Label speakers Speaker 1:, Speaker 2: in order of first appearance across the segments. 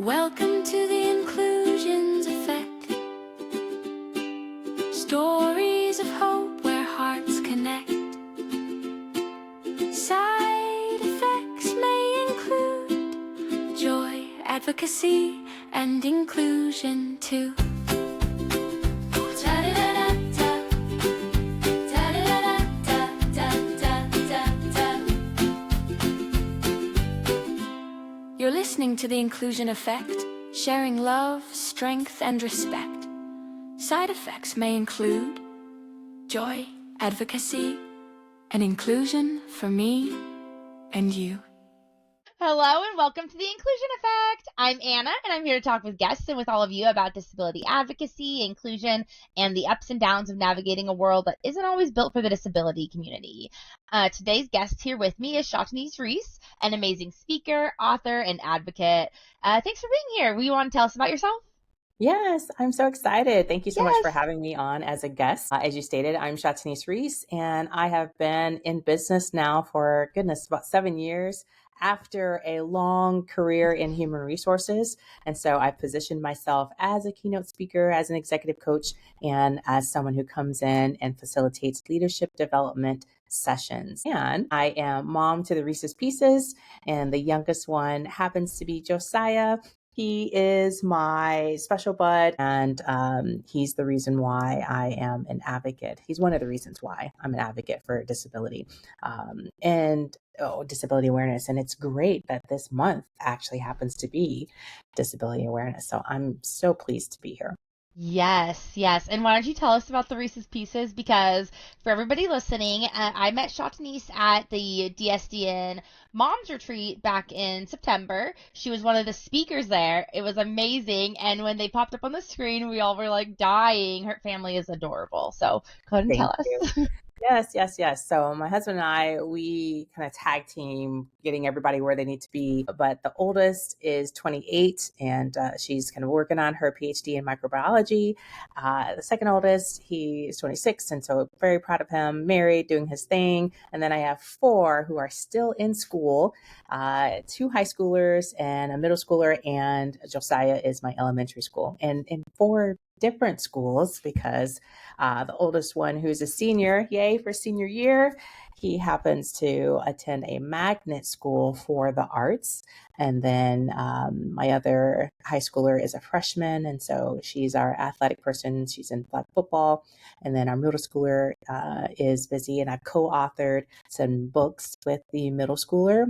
Speaker 1: Welcome to the Inclusions Effect. Stories of hope where hearts connect. Side effects may include joy, advocacy, and inclusion too. You're listening to The Inclusion Effect, sharing love, strength, and respect. Side effects may include joy, advocacy, and inclusion for me and you.
Speaker 2: Hello and welcome to the Inclusion Effect. I'm Anna and I'm here to talk with guests and with all of you about disability advocacy, inclusion, and the ups and downs of navigating a world that isn't always built for the disability community. Today's guest here with me is Reese, an amazing speaker, author, and advocate. Thanks for being here. Will you want to tell us about yourself?
Speaker 3: Yes, I'm so excited. Thank you so much for
Speaker 2: Yes.
Speaker 3: having me on as a guest. As you stated, I'm Reese, and I have been in business now for, about 7 years after a long career in human resources. And so I positioned myself as a keynote speaker, as an executive coach, and as someone who comes in and facilitates leadership development sessions. And I am mom to the Reese's Pieces, and the youngest one happens to be Josiah. He is my special bud, and he's the reason why I am an advocate. He's one of the reasons why I'm an advocate for disability and disability awareness. And it's great that this month actually happens to be disability awareness. So I'm so pleased to be here.
Speaker 2: Yes. And why don't you tell us about the Reese's Pieces? Because for everybody listening, I met Shatanice at the DSDN Moms Retreat back in September. She was one of the speakers there. It was amazing. And when they popped up on the screen, we all were like dying. Her family is adorable. So go ahead and tell us.
Speaker 3: Yes. So my husband and I, we kind of tag team getting everybody where they need to be. But the oldest is 28, and she's kind of working on her PhD in microbiology. The second oldest, he is 26, and so very proud of him, married, doing his thing. And then I have 4 who are still in school, 2 high schoolers and a middle schooler, and Josiah is my elementary school. And in 4 different schools, because the oldest one, who's a senior, yay for senior year, he happens to attend a magnet school for the arts. And then my other high schooler is a freshman, and so she's our athletic person. She's in flag football. And then our middle schooler is busy, and I've co-authored some books with the middle schooler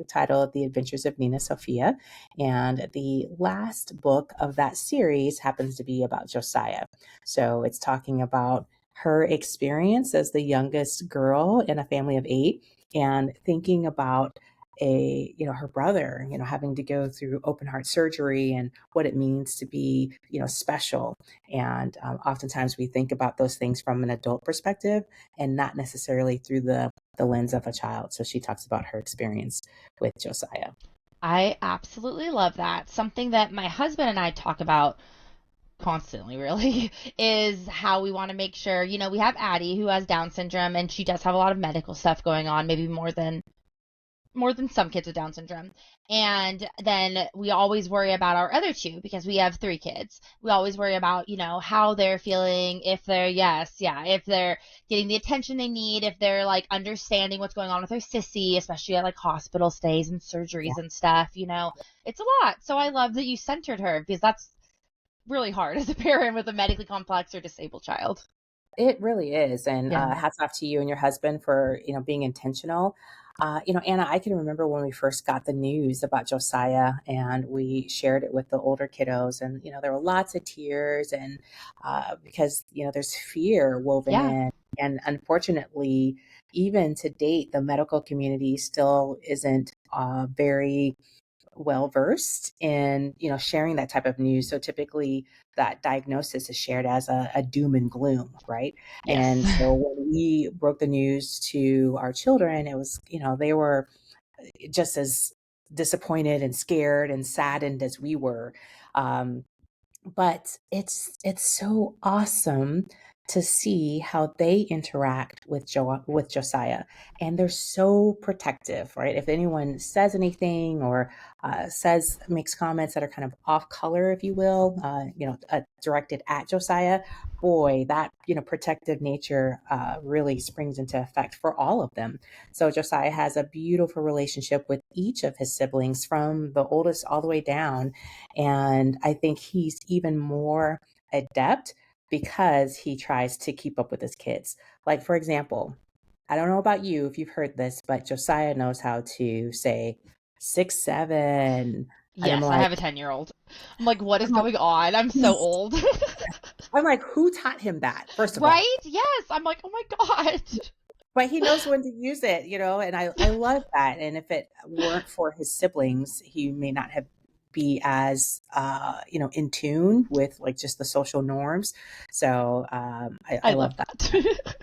Speaker 3: titled The Adventures of Nina Sophia. And the last book of that series happens to be about Josiah. So it's talking about her experience as the youngest girl in a family of 8, and thinking about her brother, having to go through open heart surgery and what it means to be, special. And oftentimes we think about those things from an adult perspective and not necessarily through the lens of a child. So she talks about her experience with Josiah.
Speaker 2: I absolutely love that. Something that my husband and I talk about constantly, really, is how we want to make sure, we have Addie who has Down syndrome, and she does have a lot of medical stuff going on, maybe more than some kids with Down syndrome. And then we always worry about our other 2 because we have 3 kids. We always worry about, how they're feeling, if they're, if they're getting the attention they need, if they're like understanding what's going on with their sissy, especially at like hospital stays and surgeries and stuff, it's a lot. So I love that you centered her, because that's really hard as a parent with a medically complex or disabled child.
Speaker 3: It really is. And
Speaker 2: Yeah.
Speaker 3: hats off to you and your husband for, being intentional. Anna, I can remember when we first got the news about Josiah, and we shared it with the older kiddos, and, there were lots of tears, and because, there's fear woven in. And unfortunately, even to date, the medical community still isn't very well versed in sharing that type of news. So typically that diagnosis is shared as a doom and gloom, right?
Speaker 2: Yes.
Speaker 3: And so when we broke the news to our children, it was they were just as disappointed and scared and saddened as we were. But it's so awesome to see how they interact with Josiah, and they're so protective, right? If anyone says anything or makes comments that are kind of off color, if you will, directed at Josiah, boy, that protective nature really springs into effect for all of them. So Josiah has a beautiful relationship with each of his siblings, from the oldest all the way down, and I think he's even more adept because he tries to keep up with his kids. Like, for example, I don't know about you if you've heard this, but Josiah knows how to say 6, 7. And
Speaker 2: Yes, I have a 10-year-old. I'm like, what is
Speaker 3: I'm like,
Speaker 2: going on? I'm so old.
Speaker 3: I'm like, who taught him that? First of all,
Speaker 2: Right? Yes. I'm like, oh my God.
Speaker 3: but he knows when to use it, and I love that. And if it weren't for his siblings, he may not have be as in tune with like just the social norms. So I
Speaker 2: I love
Speaker 3: love that.
Speaker 2: that.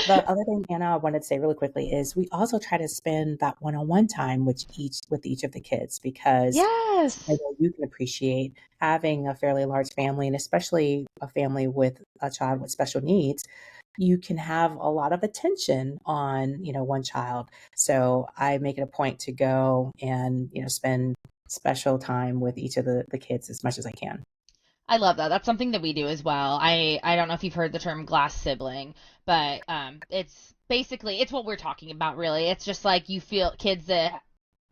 Speaker 3: The other thing, Anna, I wanted to say really quickly is we also try to spend that one-on-one time with each of the kids, because I
Speaker 2: Yes.
Speaker 3: know you can appreciate having a fairly large family, and especially a family with a child with special needs. You can have a lot of attention on, one child. So I make it a point to go and, spend special time with each of the kids as much as I can.
Speaker 2: I love that. That's something that we do as well. I don't know if you've heard the term glass sibling, but it's basically it's what we're talking about really. It's just like you feel kids that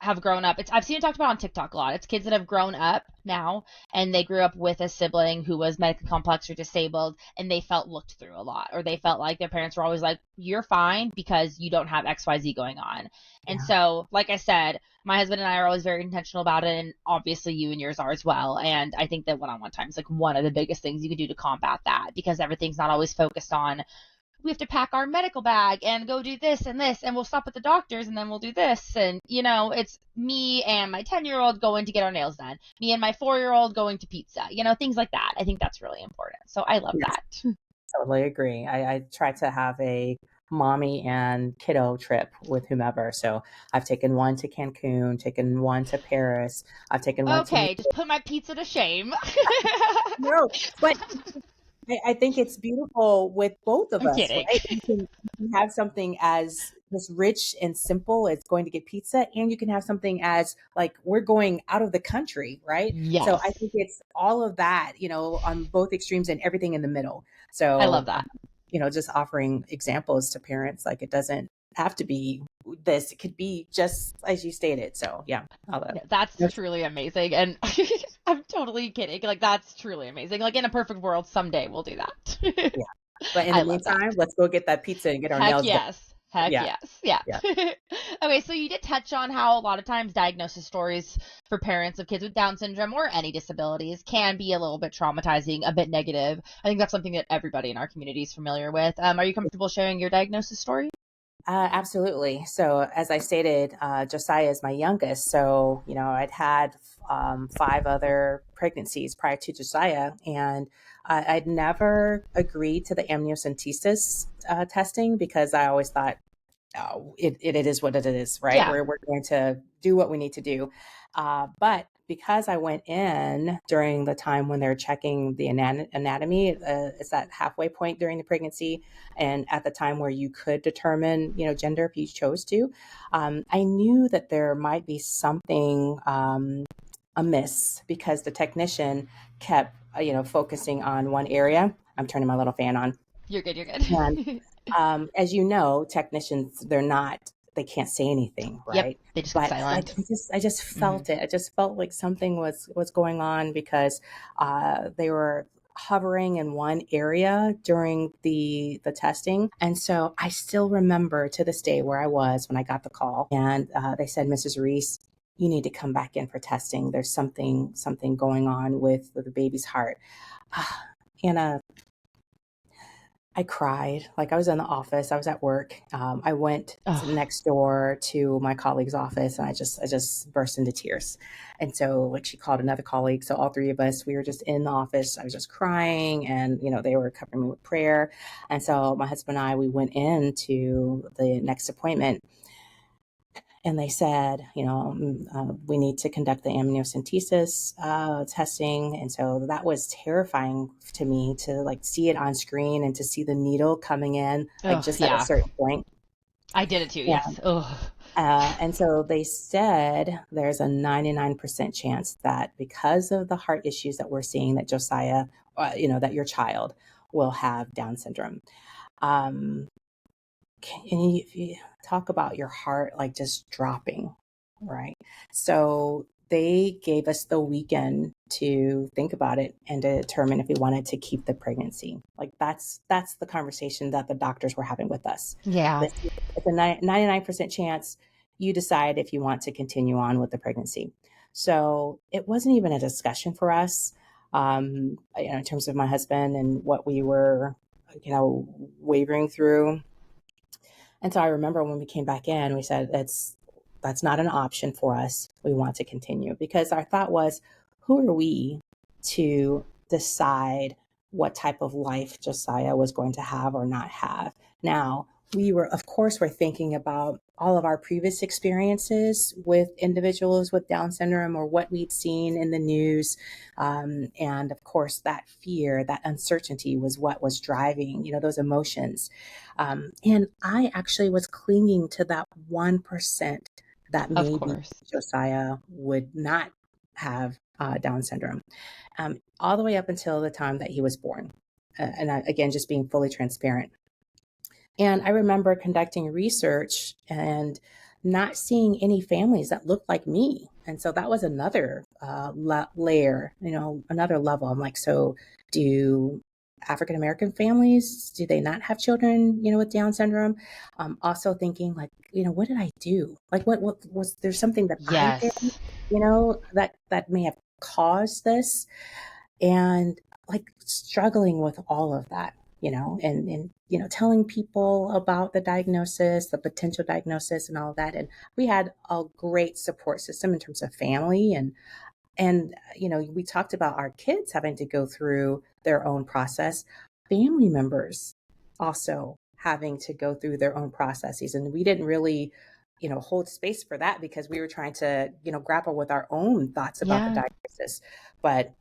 Speaker 2: have grown up. I've seen it talked about on TikTok a lot. It's kids that have grown up now and they grew up with a sibling who was medically complex or disabled, and they felt looked through a lot, or they felt like their parents were always like, "You're fine because you don't have XYZ going on." And
Speaker 3: Yeah.
Speaker 2: so, like I said, my husband and I are always very intentional about it, and obviously you and yours are as well. And I think that one-on-one time is like one of the biggest things you can do to combat that, because everything's not always focused on we have to pack our medical bag and go do this and we'll stop at the doctor's and then we'll do this. And, it's me and my 10-year-old going to get our nails done, me and my 4-year-old going to pizza, things like that. I think that's really important. So I love
Speaker 3: Yes,
Speaker 2: that.
Speaker 3: totally agree. I try to have a mommy and kiddo trip with whomever. So I've taken one to Cancun, taken one to Paris, I've taken one to New
Speaker 2: Okay, just put my pizza to shame.
Speaker 3: York. But I think it's beautiful with both of
Speaker 2: I'm
Speaker 3: us,
Speaker 2: kidding.
Speaker 3: right? You can have something as just rich and simple as going to get pizza, and you can have something as like we're going out of the country, right? So I
Speaker 2: Yes,
Speaker 3: think it's all of that, on both extremes and everything in the middle.
Speaker 2: I love
Speaker 3: So,
Speaker 2: that.
Speaker 3: just offering examples to parents, like it doesn't have to be this, it could be just as you stated. So, yeah, all that.
Speaker 2: Yeah, that's truly amazing. And I'm totally kidding. Like, that's truly amazing. Like, in a perfect world, someday we'll do that.
Speaker 3: Yeah. But in
Speaker 2: I
Speaker 3: the
Speaker 2: love that.
Speaker 3: meantime, let's go get that pizza and get our
Speaker 2: Heck
Speaker 3: nails done.
Speaker 2: yes. Heck
Speaker 3: Yeah.
Speaker 2: yes. Yeah.
Speaker 3: Yeah.
Speaker 2: Okay, so you did touch on how a lot of times diagnosis stories for parents of kids with Down syndrome or any disabilities can be a little bit traumatizing, a bit negative. I think that's something that everybody in our community is familiar with. Are you comfortable sharing your diagnosis story?
Speaker 3: Absolutely. So, as I stated, Josiah is my youngest. So, I'd had 5 other pregnancies prior to Josiah, and I'd never agreed to the amniocentesis testing, because I always thought, oh, it is what it is, right?
Speaker 2: Yeah.
Speaker 3: We're going to do what we need to do. But because I went in during the time when they're checking the anatomy, it's that halfway point during the pregnancy, and at the time where you could determine, gender if you chose to, I knew that there might be something amiss, because the technician kept, focusing on one area. I'm turning my little fan on.
Speaker 2: You're good. You're
Speaker 3: And
Speaker 2: good.
Speaker 3: as you know, technicians, they can't say anything,
Speaker 2: Yep.
Speaker 3: right?
Speaker 2: They just get
Speaker 3: But
Speaker 2: silent.
Speaker 3: I just
Speaker 2: Hmm.
Speaker 3: felt it. I just felt like something was going on, because they were hovering in one area during the testing. And so I still remember to this day where I was when I got the call, and they said, Mrs. Reese, you need to come back in for testing. There's something going on with the baby's heart. Anna, I cried. Like, I was in the office, I was at work. I went to
Speaker 2: Oh,
Speaker 3: next door to my colleague's office, and I just burst into tears. And so, like, she called another colleague. So all 3 of us, we were just in the office. I was just crying, and they were covering me with prayer. And so my husband and I, we went into the next appointment, And they said, we need to conduct the amniocentesis testing. And so that was terrifying to me to like see it on screen and to see the needle coming in, like
Speaker 2: Oh,
Speaker 3: just at a
Speaker 2: yeah.
Speaker 3: certain point.
Speaker 2: I did it too.
Speaker 3: Yeah.
Speaker 2: Yes. Oh,
Speaker 3: And so they said there's a 99% chance that because of the heart issues that we're seeing, that Josiah, that your child will have Down syndrome. Um, if you talk about your heart like just dropping, right? So they gave us the weekend to think about it and to determine if we wanted to keep the pregnancy. Like that's the conversation that the doctors were having with us.
Speaker 2: yeah.
Speaker 3: It's a 99% chance you decide if you want to continue on with the pregnancy. So it wasn't even a discussion for us, in terms of my husband and what we were, wavering through. And so I remember when we came back in, we said that's not an option for us. We want to continue because our thought was, who are we to decide what type of life Josiah was going to have or not have? Now, we were, of course, we're thinking about all of our previous experiences with individuals with Down syndrome or what we'd seen in the news. And of course, that fear, that uncertainty was what was driving, those emotions. And I actually was clinging to that 1% that
Speaker 2: Of
Speaker 3: maybe
Speaker 2: course.
Speaker 3: Josiah would not have Down syndrome, all the way up until the time that he was born. Again, just being fully transparent. And I remember conducting research and not seeing any families that looked like me. And so that was another layer, another level. I'm like, so do African American families, do they not have children, with Down syndrome? Also thinking like, what did I do? Like, what was there something that I did,
Speaker 2: Yes.
Speaker 3: that may have caused this? And like struggling with all of that, and telling people about the diagnosis, the potential diagnosis and all of that. And we had a great support system in terms of family, and we talked about our kids having to go through their own process, family members also having to go through their own processes. And we didn't really hold space for that because we were trying to grapple with our own thoughts about the
Speaker 2: Yeah.
Speaker 3: diagnosis. But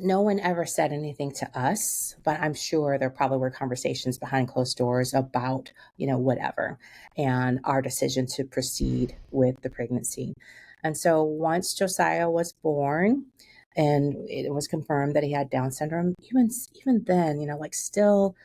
Speaker 3: no one ever said anything to us, but I'm sure there probably were conversations behind closed doors about, whatever, and our decision to proceed with the pregnancy. And so once Josiah was born and it was confirmed that he had Down syndrome, even then, like still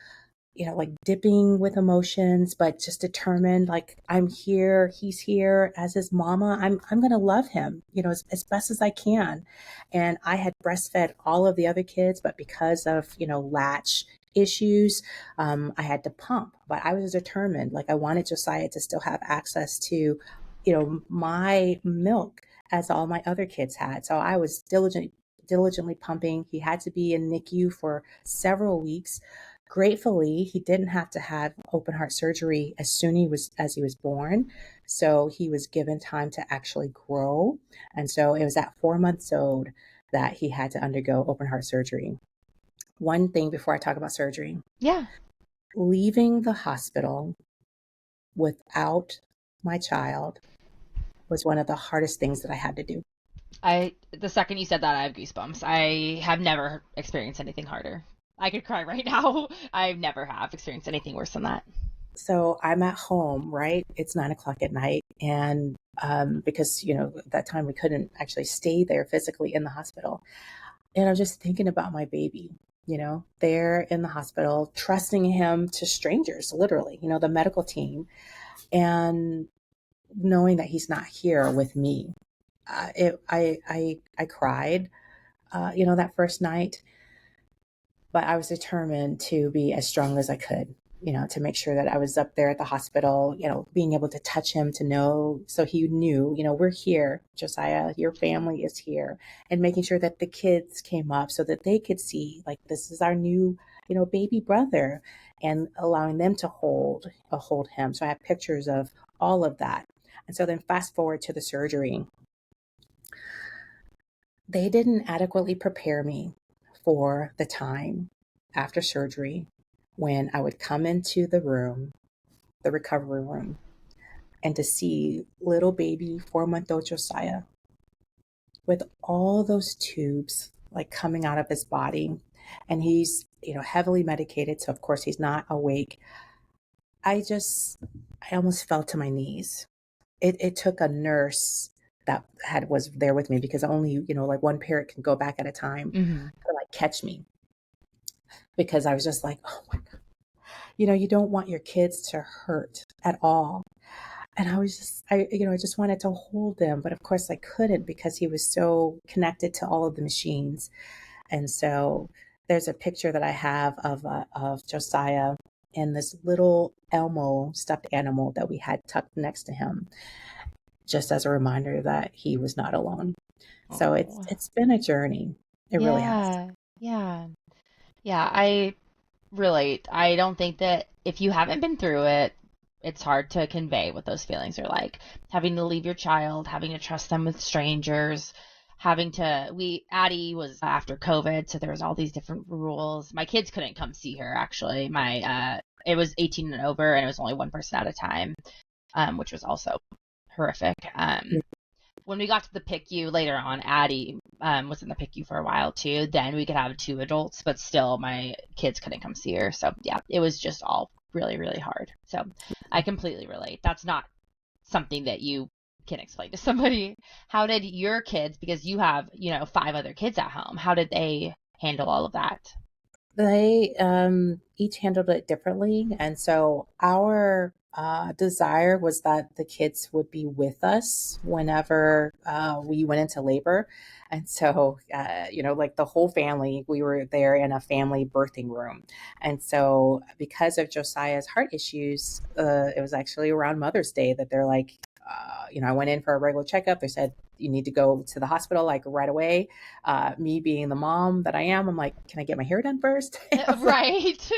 Speaker 3: like dipping with emotions, but just determined, like, I'm here, he's here as his mama. I'm gonna love him, as best as I can. And I had breastfed all of the other kids, but because of, latch issues, I had to pump. But I was determined, like I wanted Josiah to still have access to, my milk as all my other kids had. So I was diligently pumping. He had to be in NICU for several weeks. Gratefully, he didn't have to have open heart surgery as he was born. So he was given time to actually grow. And so it was at 4 months old that he had to undergo open heart surgery. One thing before I talk about surgery,
Speaker 2: Yeah.
Speaker 3: leaving the hospital without my child was one of the hardest things that I had to do.
Speaker 2: The second you said that, I have goosebumps. I have never experienced anything harder. I could cry right now. I never have experienced anything worse than that.
Speaker 3: So I'm at home, right? It's 9 o'clock at night. And because, at that time we couldn't actually stay there physically in the hospital. And I'm just thinking about my baby, there in the hospital, trusting him to strangers, literally, the medical team, and knowing that he's not here with me. I cried, that first night, but I was determined to be as strong as I could, to make sure that I was up there at the hospital, being able to touch him, to know, so he knew, we're here, Josiah, your family is here, and making sure that the kids came up so that they could see, like, this is our new, baby brother, and allowing them to hold him. So I have pictures of all of that. And so then fast forward to the surgery. They didn't adequately prepare me for the time after surgery when I would come into the room, the recovery room, and to see little baby 4-month-old Josiah with all those tubes like coming out of his body, and he's, heavily medicated, so of course he's not awake. I just, I almost fell to my knees. It took a nurse that was there with me, because only, like one parent can go back at a time
Speaker 2: Mm-hmm.
Speaker 3: to like catch me, because I was just like, oh my God, you don't want your kids to hurt at all. And I was just, I just wanted to hold him, but of course I couldn't, because he was so connected to all of the machines. And so there's a picture that I have of Josiah and this little Elmo stuffed animal that we had tucked next to him, just as a reminder that he was not alone. So
Speaker 2: Oh.
Speaker 3: it's been a journey. It really has.
Speaker 2: Yeah. Yeah. Yeah. I relate. I don't think that if you haven't been through it, it's hard to convey what those feelings are like. Having to leave your child, having to trust them with strangers, Addie was after COVID, so there was all these different rules. My kids couldn't come see her, actually. It was 18 and over, and it was only one person at a time, which was also horrific. When we got to the PICU later on, Addie was in the PICU for a while too. Then we could have 2 adults, but still my kids couldn't come see her. So yeah, it was just all really, really hard. So I completely relate. That's not something that you can explain to somebody. How did your kids, because you have, 5 other kids at home, how did they handle all of that?
Speaker 3: They each handled it differently. And so our desire was that the kids would be with us whenever we went into labor. And so, like the whole family, we were there in a family birthing room. And so, because of Josiah's heart issues, it was actually around Mother's Day that they're like, I went in for a regular checkup. They said, you need to go to the hospital like right away. Me being the mom that I am, I'm like, can I get my hair done first?
Speaker 2: Right.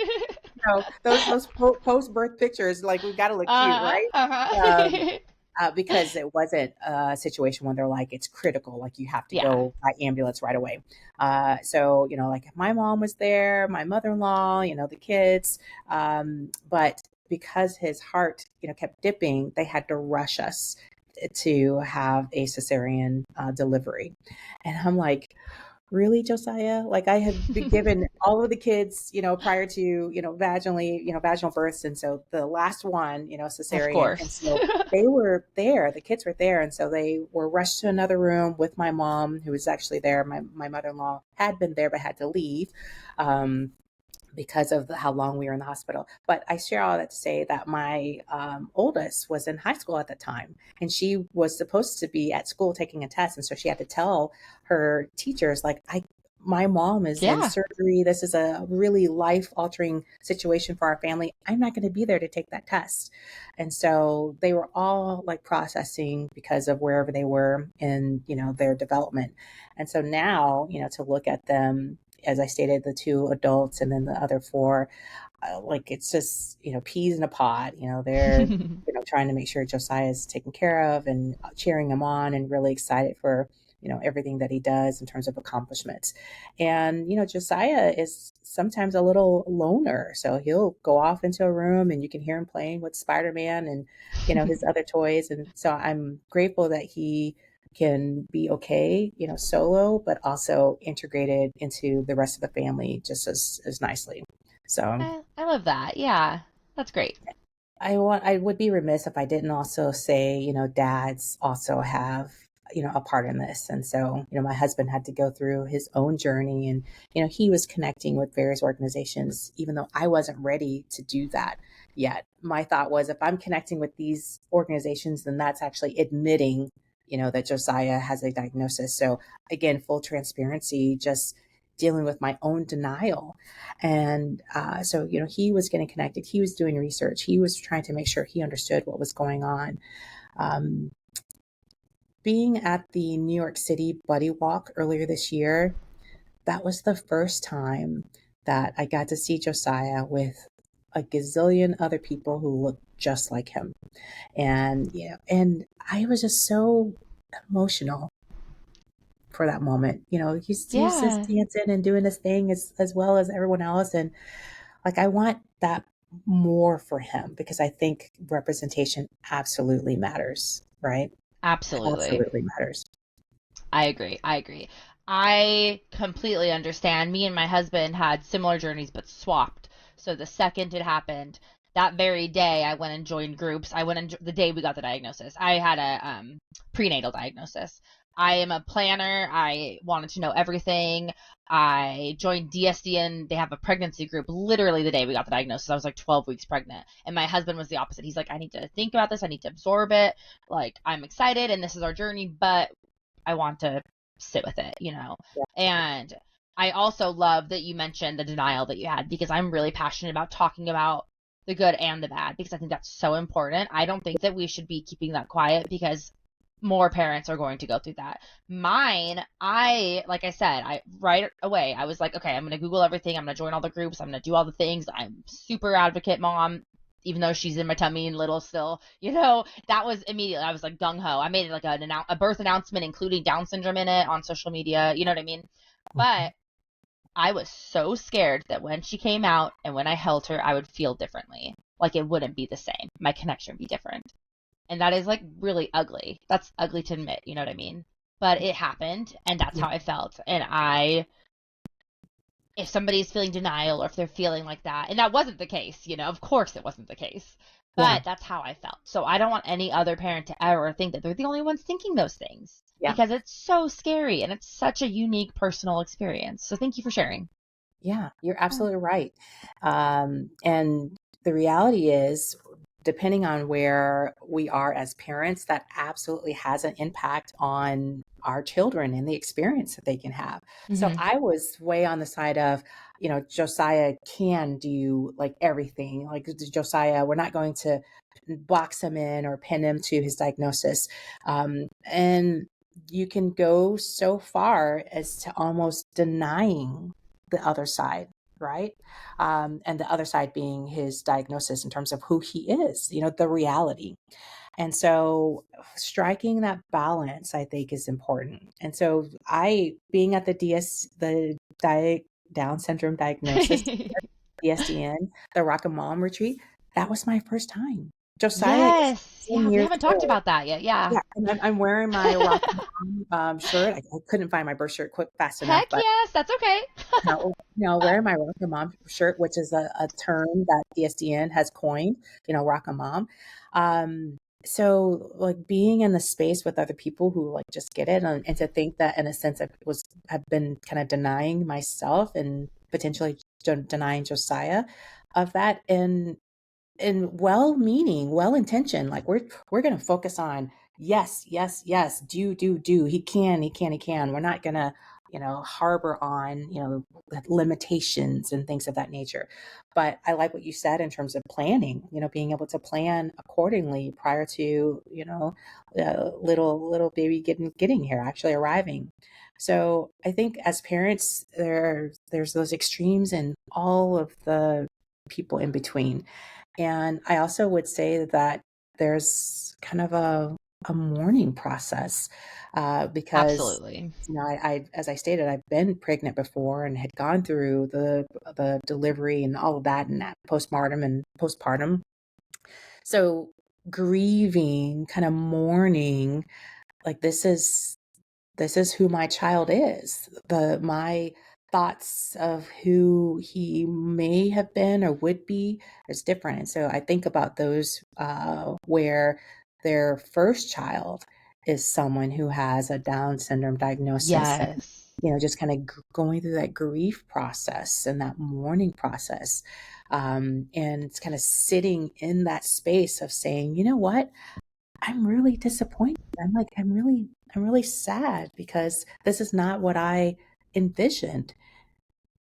Speaker 3: Those post birth pictures, like we got to look cute,
Speaker 2: Uh-huh.
Speaker 3: right? Um,
Speaker 2: Uh-huh.
Speaker 3: because it wasn't a situation where they're like, it's critical, like you have to
Speaker 2: Yeah.
Speaker 3: go by ambulance right away. So, like my mom was there, my mother-in-law, the kids. But because his heart, kept dipping, they had to rush us to have a cesarean delivery. And I'm like, really, Josiah? Like I had been given all of the kids, prior to, vaginal births. And so the last one,
Speaker 2: Of
Speaker 3: cesarean. And
Speaker 2: course.
Speaker 3: so they were there, the kids were there. And so they were rushed to another room with my mom, who was actually there. My mother-in-law had been there, but had to leave. Because of how long we were in the hospital. But I share all that to say that my oldest was in high school at the time, and she was supposed to be at school taking a test. And so she had to tell her teachers, like, my mom is in
Speaker 2: Yeah.
Speaker 3: surgery. This is a really life altering situation for our family. I'm not going to be there to take that test. And so they were all like processing because of wherever they were in, their development. And so now, to look at them, as I stated, the 2 adults and then the other 4, like it's just, peas in a pod. They're, trying to make sure Josiah is taken care of and cheering him on, and really excited for, everything that he does in terms of accomplishments. And, Josiah is sometimes a little loner. So he'll go off into a room and you can hear him playing with Spider-Man and, his other toys. And so I'm grateful that he can be okay, solo, but also integrated into the rest of the family just as nicely. So
Speaker 2: I love that. Yeah. That's great.
Speaker 3: I would be remiss if I didn't also say, dads also have, a part in this. And so, my husband had to go through his own journey, and, he was connecting with various organizations, even though I wasn't ready to do that yet. My thought was, if I'm connecting with these organizations, then that's actually admitting, that Josiah has a diagnosis. So again, full transparency, just dealing with my own denial. And so, he was getting connected. He was doing research. He was trying to make sure he understood what was going on. Um, Being at the New York City Buddy Walk earlier this year, that was the first time that I got to see Josiah with a gazillion other people who looked just like him. And, and I was just so emotional for that moment. He's just
Speaker 2: Yeah.
Speaker 3: dancing and doing his thing as well as everyone else. And like, I want that more for him, because I think representation absolutely matters, right?
Speaker 2: Absolutely.
Speaker 3: Absolutely matters.
Speaker 2: I agree. I agree. I completely understand. Me and my husband had similar journeys but swapped. So the second it happened, that very day I went and joined groups. I went and the day we got the diagnosis. I had a prenatal diagnosis. I am a planner. I wanted to know everything. I joined DSDN. They have a pregnancy group literally the day we got the diagnosis. I was like 12 weeks pregnant. And my husband was the opposite. He's like, I need to think about this. I need to absorb it. Like, I'm excited and this is our journey, but I want to sit with it, you know?
Speaker 3: Yeah.
Speaker 2: And I also love that you mentioned the denial that you had, because I'm really passionate about talking about the good and the bad, because I think that's so important. I don't think that we should be keeping that quiet, because more parents are going to go through that. Mine, like I said, I right away, I was like, okay, I'm going to Google everything. I'm going to join all the groups. I'm going to do all the things. I'm super advocate mom, even though she's in my tummy and little still, you know, that was immediately, I was like gung ho. I made like a birth announcement, including Down syndrome in it on social media. You know what I mean?
Speaker 3: Mhm.
Speaker 2: But I was so scared that when she came out and when I held her, I would feel differently. Like it wouldn't be the same. My connection would be different. And that is like really ugly. That's ugly to admit, you know what I mean? But it happened and that's
Speaker 3: Yeah.
Speaker 2: how I felt. And if somebody's feeling denial or if they're feeling like that, and that wasn't the case, you know, of course it wasn't the case,
Speaker 3: Yeah.
Speaker 2: but that's how I felt. So I don't want any other parent to ever think that they're the only ones thinking those things,
Speaker 3: Yeah.
Speaker 2: because it's so scary and it's such a unique personal experience. So thank you for sharing.
Speaker 3: Yeah, you're absolutely right. And the reality is, depending on where we are as parents, that absolutely has an impact on our children and the experience that they can have. So
Speaker 2: Mm-hmm.
Speaker 3: I was way on the side of, Josiah can do like everything. Like Josiah, we're not going to box him in or pin him to his diagnosis. And you can go so far as to almost denying the other side, right? And the other side being his diagnosis in terms of who he is, the reality. And so striking that balance, I think, is important. And so being at the Down syndrome diagnosis, DSDN, the Rock and Mom retreat, that was my first time. Josiah is
Speaker 2: Yes.
Speaker 3: 10
Speaker 2: Yeah, we
Speaker 3: years
Speaker 2: haven't talked
Speaker 3: old.
Speaker 2: about that yet. Yeah.
Speaker 3: Yeah, and I'm wearing my Rock shirt. I couldn't find my birth shirt quick fast enough,
Speaker 2: Heck
Speaker 3: but
Speaker 2: yes, that's okay.
Speaker 3: wearing my Rock Mom shirt, which is a term that DSDN has coined, Rock Mom. So like being in the space with other people who like just get it, and to think that in a sense I've been kind of denying myself and potentially denying Josiah of that, and well-meaning, well-intentioned. Like we're going to focus on yes, yes, yes, do. He can. We're not going to, harbor on, limitations and things of that nature. But I like what you said in terms of planning, being able to plan accordingly prior to, little baby getting here, actually arriving. So I think as parents, there's those extremes and all of the people in between. And I also would say that there's kind of a mourning process, because
Speaker 2: Absolutely.
Speaker 3: as I stated, I've been pregnant before and had gone through the delivery and all of that, and that postpartum. So grieving, kind of mourning, like this is who my child is. My thoughts of who he may have been or would be is different. And so I think about those where their first child is someone who has a Down syndrome diagnosis.
Speaker 2: Yes.
Speaker 3: Just kind of going through that grief process and that mourning process. And it's kind of sitting in that space of saying, you know what? I'm really disappointed. I'm really sad because this is not what I envisioned.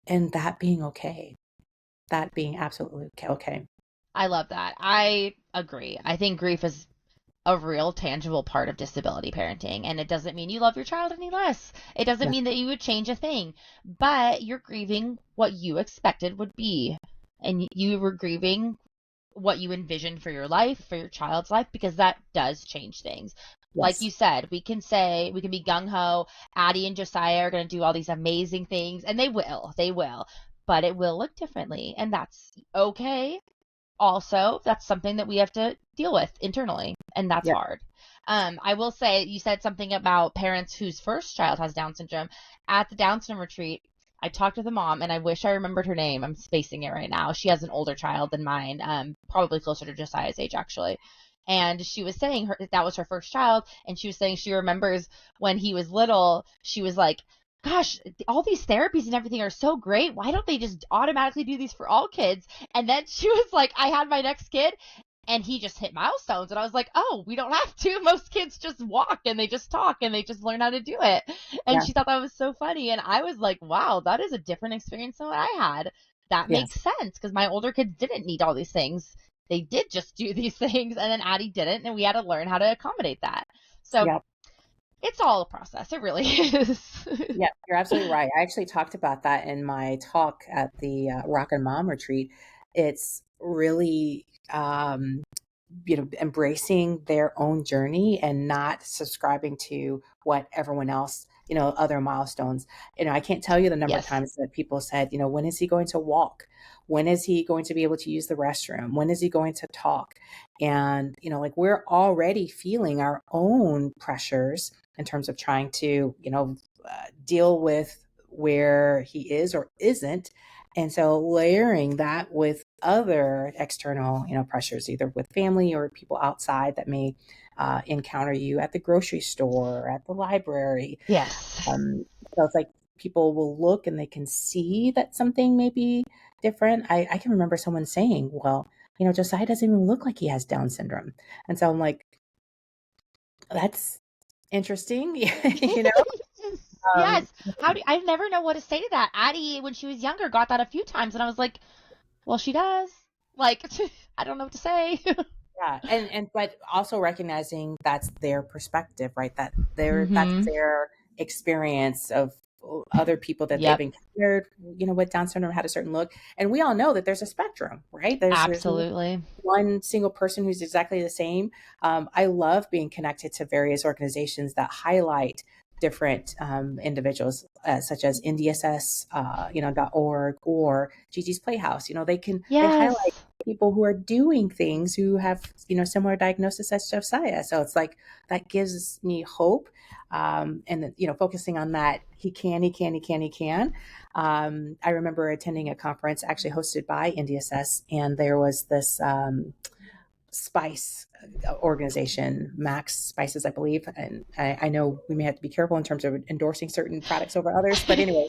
Speaker 3: And that being okay. That being absolutely okay.
Speaker 2: I love that. I agree. I think grief is a real tangible part of disability parenting, and it doesn't mean you love your child any less. It doesn't
Speaker 3: Yeah.
Speaker 2: mean that you would change a thing, but you're grieving what you expected would be, and you were grieving what you envisioned for your life, for your child's life, because that does change things. Like
Speaker 3: Yes.
Speaker 2: you said, we can say, we can be gung ho, Addie and Josiah are going to do all these amazing things, and they will, but it will look differently, and that's okay. also that's something that we have to deal with internally, and that's
Speaker 3: Yep.
Speaker 2: hard. I will say, you said something about parents whose first child has Down syndrome. At the Down syndrome retreat, I talked to the mom, and I wish I remembered her name. I'm spacing it right now. She has an older child than mine, probably closer to Josiah's age, actually. And she was saying that was her first child, and she was saying she remembers when he was little, she was like, gosh, all these therapies and everything are so great. Why don't they just automatically do these for all kids? And then she was like, I had my next kid, and he just hit milestones. And I was like, oh, we don't have to. Most kids just walk and they just talk and they just learn how to do it. And
Speaker 3: Yeah.
Speaker 2: she thought that was so funny. And I was like, wow, that is a different experience than what I had. That
Speaker 3: Yes.
Speaker 2: makes sense, because my older kids didn't need all these things. They did just do these things, and then Addie didn't, and we had to learn how to accommodate that. So
Speaker 3: Yep.
Speaker 2: it's all a process. It really is.
Speaker 3: Yeah, you're absolutely right. I actually talked about that in my talk at the Rock and Mom retreat. It's really, embracing their own journey and not subscribing to what everyone else, other milestones. I can't tell you the number of
Speaker 2: Yes.
Speaker 3: times that people said, when is he going to walk? When is he going to be able to use the restroom? When is he going to talk? And, like we're already feeling our own pressures in terms of trying to, deal with where he is or isn't. And so layering that with other external, pressures, either with family or people outside that may encounter you at the grocery store or at the library.
Speaker 2: Yes.
Speaker 3: So it's like people will look and they can see that something may be different. I can remember someone saying, well, Josiah doesn't even look like he has Down syndrome. And so I'm like, that's interesting, um,
Speaker 2: Yes. I never know what to say to that. Addie, when she was younger, got that a few times, and I was like, well, she does. Like, I don't know what to say.
Speaker 3: yeah. And but also recognizing that's their perspective, right? That's
Speaker 2: Mm-hmm.
Speaker 3: their experience of other people that they've
Speaker 2: Yep.
Speaker 3: encountered, with Down syndrome had a certain look. And we all know that there's a spectrum, right? There's no
Speaker 2: Absolutely.
Speaker 3: one single person who's exactly the same. I love being connected to various organizations that highlight different individuals, such as NDSS, .org or Gigi's Playhouse. They highlight
Speaker 2: Yes.
Speaker 3: people who are doing things who have, similar diagnosis as Josiah. So it's like that gives me hope. And focusing on that, he can. I remember attending a conference actually hosted by NDSS, and there was this spice organization, Max Spices, I believe. And I know we may have to be careful in terms of endorsing certain products over others, but anyway,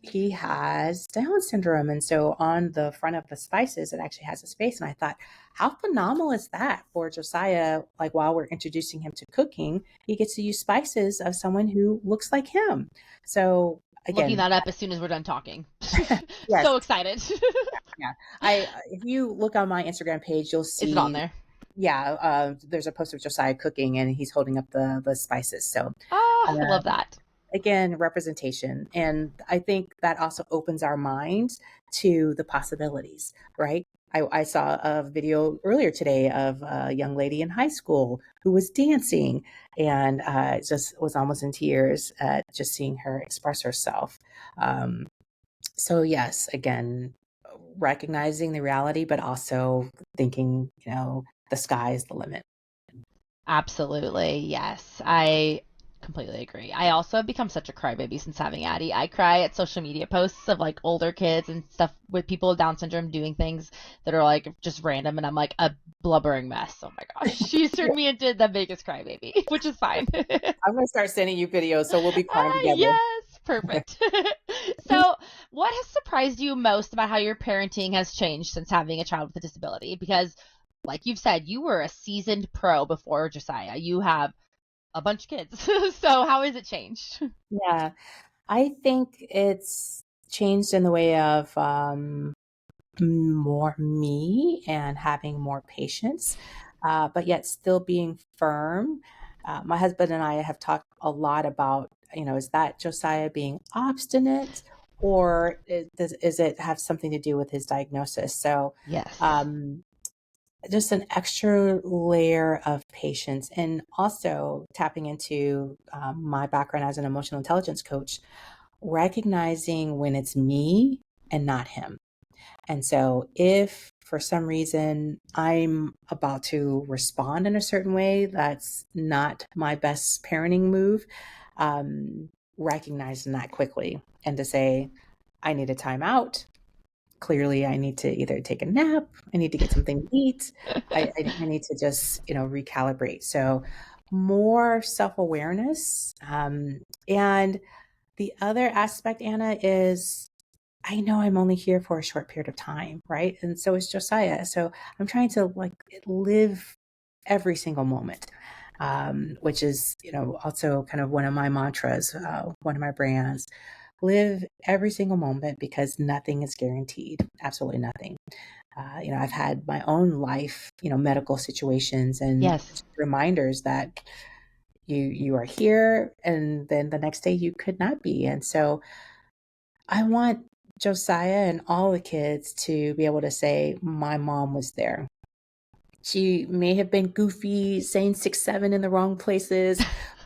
Speaker 3: he has Down syndrome. And so on the front of the spices, it actually has his face. And I thought, how phenomenal is that for Josiah? Like while we're introducing him to cooking, he gets to use spices of someone who looks like him. So
Speaker 2: Looking
Speaker 3: again,
Speaker 2: that up as soon as we're done talking.
Speaker 3: yes,
Speaker 2: So excited.
Speaker 3: yeah. If you look on my Instagram page, you'll
Speaker 2: Is it on
Speaker 3: see,
Speaker 2: there?
Speaker 3: yeah, there's a post of Josiah cooking and he's holding up the spices. So,
Speaker 2: Oh, I
Speaker 3: uh,
Speaker 2: love that.
Speaker 3: again, representation. And I think that also opens our minds to the possibilities, right? I saw a video earlier today of a young lady in high school who was dancing and just was almost in tears at just seeing her express herself. Um, so, yes, again, recognizing the reality, but also thinking, the sky is the limit.
Speaker 2: Absolutely. Yes. I completely agree. I also have become such a crybaby since having Addie. I cry at social media posts of like older kids and stuff with people with Down syndrome doing things that are like just random, and I'm like a blubbering mess. Oh my gosh. She's turned me into the biggest crybaby, which is fine.
Speaker 3: I'm going to start sending you videos, so we'll be crying together.
Speaker 2: Yes, perfect. So, what has surprised you most about how your parenting has changed since having a child with a disability? Because, like you've said, you were a seasoned pro before Josiah. You have a bunch of kids. So, how has it changed?
Speaker 3: Yeah, I think it's changed in the way of more me and having more patience, but yet still being firm. My husband and I have talked a lot about, is that Josiah being obstinate or is it have something to do with his diagnosis? So,
Speaker 2: Yes.
Speaker 3: um, just an extra layer of patience and also tapping into my background as an emotional intelligence coach, recognizing when it's me and not him. And so if for some reason I'm about to respond in a certain way that's not my best parenting move, recognizing that quickly and to say, I need a timeout. Clearly, I need to either take a nap, I need to get something to eat, I need to just, recalibrate. So, more self awareness. And the other aspect, Anna, is I know I'm only here for a short period of time, right? And so is Josiah. So I'm trying to like live every single moment, which is, also kind of one of my mantras, one of my brands. Live every single moment because nothing is guaranteed. Absolutely nothing. I've had my own life, medical situations and
Speaker 2: Yes.
Speaker 3: reminders that you are here, and then the next day you could not be. And so I want Josiah and all the kids to be able to say, my mom was there. She may have been goofy, saying 6, 7 in the wrong places,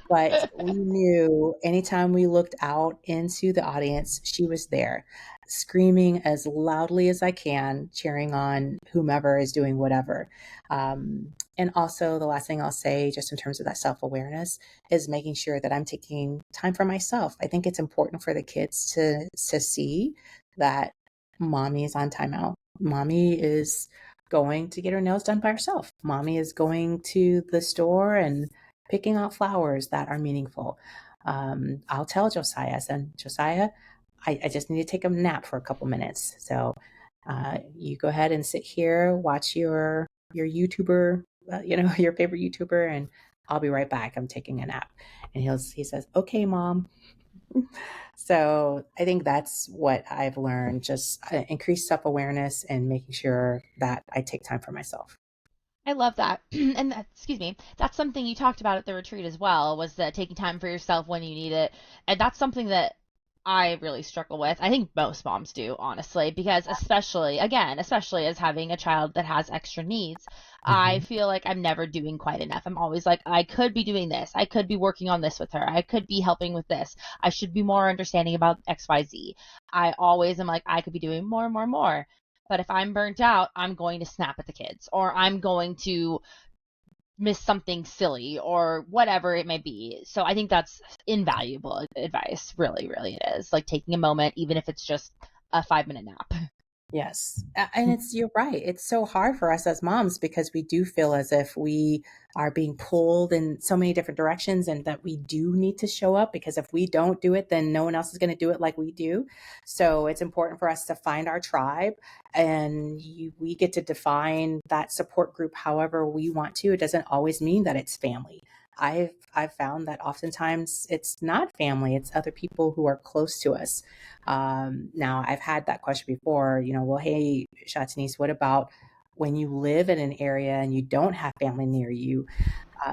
Speaker 3: but we knew anytime we looked out into the audience, she was there, screaming as loudly as I can, cheering on whomever is doing whatever. And also, the last thing I'll say, just in terms of that self awareness, is making sure that I'm taking time for myself. I think it's important for the kids to see that mommy is on timeout. Mommy is going to get her nails done by herself. Mommy is going to the store and picking out flowers that are meaningful. I'll tell Josiah, I said, Josiah, I just need to take a nap for a couple minutes. So you go ahead and sit here, watch your YouTuber, your favorite YouTuber, and I'll be right back. I'm taking a nap. And he says, okay, mom. So I think that's what I've learned, just increased self-awareness and making sure that I take time for myself.
Speaker 2: I love that. And excuse me, that's something you talked about at the retreat as well, was that taking time for yourself when you need it. And that's something that I really struggle with. I think most moms do, honestly, because especially as having a child that has extra needs, I
Speaker 3: Mhm.
Speaker 2: feel like I'm never doing quite enough. I'm always like, I could be doing this. I could be working on this with her. I could be helping with this. I should be more understanding about XYZ. I always am like, I could be doing more and more and more. But if I'm burnt out, I'm going to snap at the kids, or I'm going to miss something silly, or whatever it may be. So I think that's invaluable advice. Really, really it is. Like taking a moment, even if it's just a 5-minute nap.
Speaker 3: Yes. And you're right. It's so hard for us as moms because we do feel as if we are being pulled in so many different directions and that we do need to show up because if we don't do it, then no one else is going to do it like we do. So it's important for us to find our tribe and we get to define that support group however we want to. It doesn't always mean that it's family. I've found that oftentimes it's not family, it's other people who are close to us. Now, I've had that question before, well, hey, Shatnese, what about when you live in an area and you don't have family near you?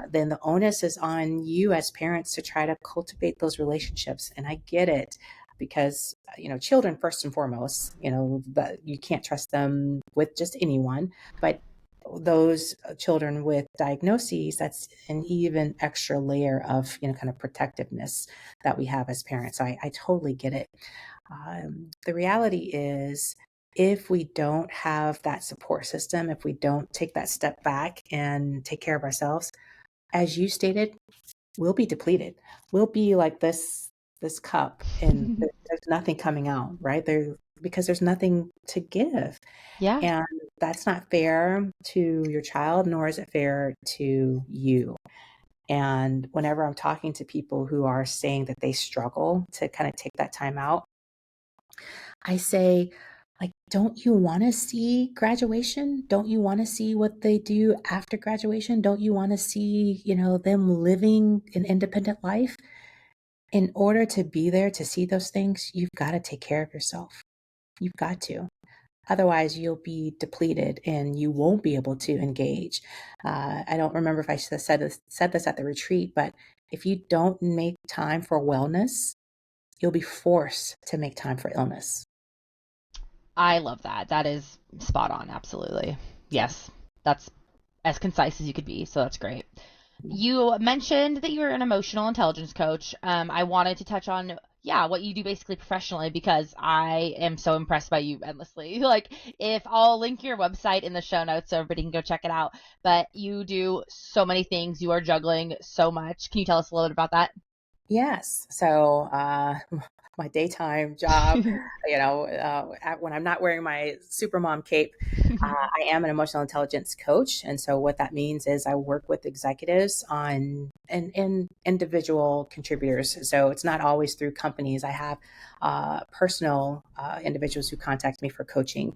Speaker 3: Then the onus is on you as parents to try to cultivate those relationships. And I get it because, children, first and foremost, that you can't trust them with just anyone, but those children with diagnoses, that's an even extra layer of, kind of protectiveness that we have as parents. So I totally get it. The reality is, if we don't have that support system, if we don't take that step back and take care of ourselves, as you stated, we'll be depleted. We'll be like this cup, and there's nothing coming out, right? Because there's nothing to give,
Speaker 2: Yeah.
Speaker 3: and that's not fair to your child, nor is it fair to you. And whenever I'm talking to people who are saying that they struggle to kind of take that time out, I say, like, don't you want to see graduation? Don't you want to see what they do after graduation? Don't you want to see, them living an independent life? In order to be there to see those things, you've got to take care of yourself. You've got to. Otherwise, you'll be depleted and you won't be able to engage. I don't remember if I said this at the retreat, but if you don't make time for wellness, you'll be forced to make time for illness.
Speaker 2: I love that. That is spot on. Absolutely. Yes. That's as concise as you could be. So that's great. You mentioned that you're an emotional intelligence coach. I wanted to touch on, what you do basically professionally, because I am so impressed by you endlessly. Like, if I'll link your website in the show notes so everybody can go check it out, but you do so many things. You are juggling so much. Can you tell us a little bit about that?
Speaker 3: Yes. So, my daytime job, when I'm not wearing my supermom cape, I am an emotional intelligence coach. And so what that means is I work with executives on and individual contributors. So it's not always through companies. I have personal individuals who contact me for coaching.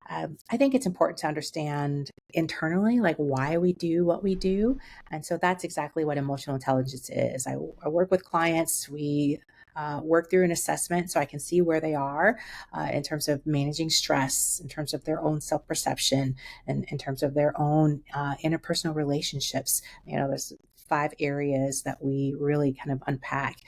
Speaker 3: I think it's important to understand internally, like why we do what we do. And so that's exactly what emotional intelligence is. I work with clients. We work through an assessment so I can see where they are in terms of managing stress, in terms of their own self perception, and in terms of their own interpersonal relationships. There's 5 areas that we really kind of unpack.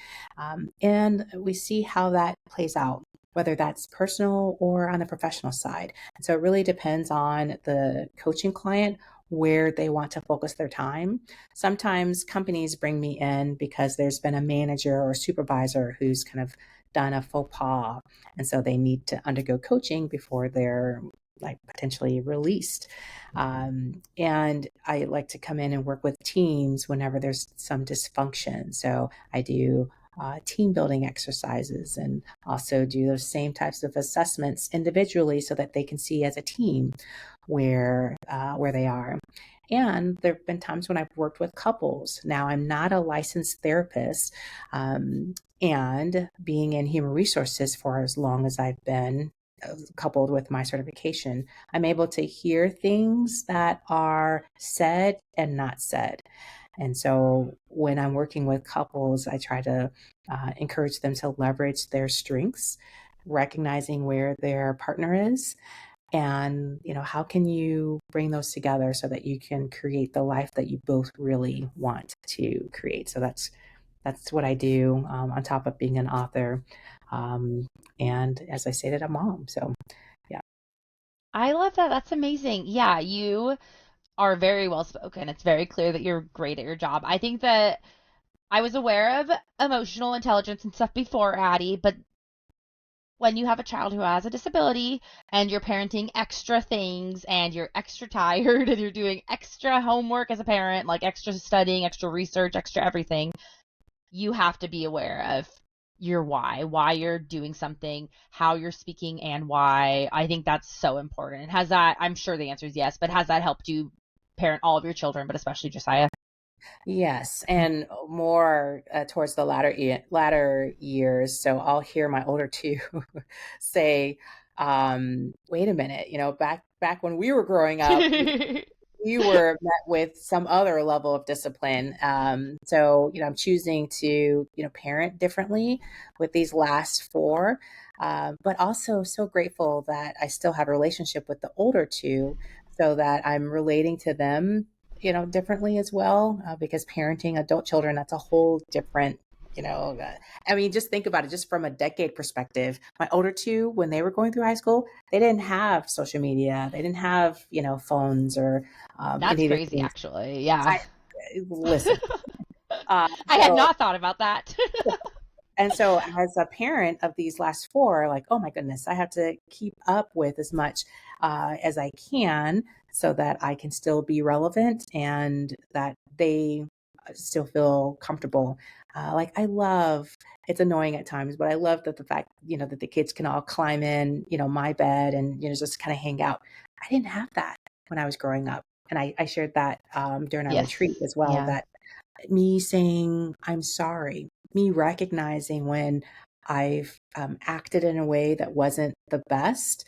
Speaker 3: And we see how that plays out, whether that's personal or on the professional side. And so it really depends on the coaching client where they want to focus their time. Sometimes companies bring me in because there's been a manager or supervisor who's kind of done a faux pas. And so they need to undergo coaching before they're like potentially released. And I like to come in and work with teams whenever there's some dysfunction. So I do team building exercises and also do those same types of assessments individually so that they can see as a team where they are. And there have been times when I've worked with couples. Now, I'm not a licensed therapist, and being in human resources for as long as I've been, coupled with my certification, I'm able to hear things that are said and not said. And so when I'm working with couples, I try to encourage them to leverage their strengths, recognizing where their partner is, and how can you bring those together so that you can create the life that you both really want to create. So that's what I do, on top of being an author, and as I stated, a mom. So yeah.
Speaker 2: I love that. That's amazing. Yeah, you are very well spoken. It's very clear that you're great at your job. I think that I was aware of emotional intelligence and stuff before, Addie, but when you have a child who has a disability and you're parenting extra things and you're extra tired and you're doing extra homework as a parent, like extra studying, extra research, extra everything, you have to be aware of your why you're doing something, how you're speaking, and why. I think that's so important. Has that, I'm sure the answer is yes, but has that helped you parent all of your children, but especially Josiah?
Speaker 3: Yes, and more towards the latter years. So I'll hear my older two say, "Wait a minute, back when we were growing up, we were met with some other level of discipline." So I'm choosing to parent differently with these last four, but also so grateful that I still have a relationship with the older two, so that I'm relating to them differently as well, because parenting adult children, that's a whole different, I mean, just think about it, just from a decade perspective. My older two, when they were going through high school, they didn't have social media. They didn't have, phones or
Speaker 2: That's
Speaker 3: any of the
Speaker 2: crazy,
Speaker 3: things.
Speaker 2: actually. Yeah.
Speaker 3: I Listen.
Speaker 2: I had
Speaker 3: So
Speaker 2: not thought about that.
Speaker 3: And so as a parent of these last four, like, oh my goodness, I have to keep up with as much as I can so that I can still be relevant and that they still feel comfortable. Like I love, it's annoying at times, but I love that the fact, that the kids can all climb in, my bed and, just kind of hang out. I didn't have that when I was growing up. And I shared that during our
Speaker 2: Yes.
Speaker 3: retreat as well,
Speaker 2: Yeah.
Speaker 3: that me saying, I'm sorry, me recognizing when I've acted in a way that wasn't the best,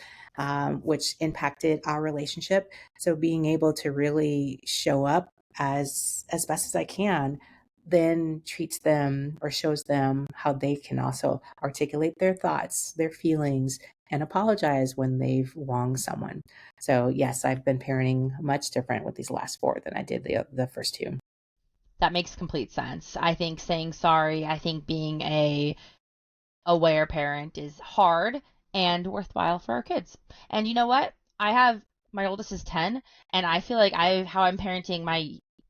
Speaker 3: which impacted our relationship. So being able to really show up as best as I can then treats them or shows them how they can also articulate their thoughts, their feelings, and apologize when they've wronged someone. So yes, I've been parenting much different with these last four than I did the first two.
Speaker 2: That makes complete sense. I think saying sorry, I think being a aware parent is hard and worthwhile for our kids. And you know what? I have, my oldest is 10, and I feel like how I'm parenting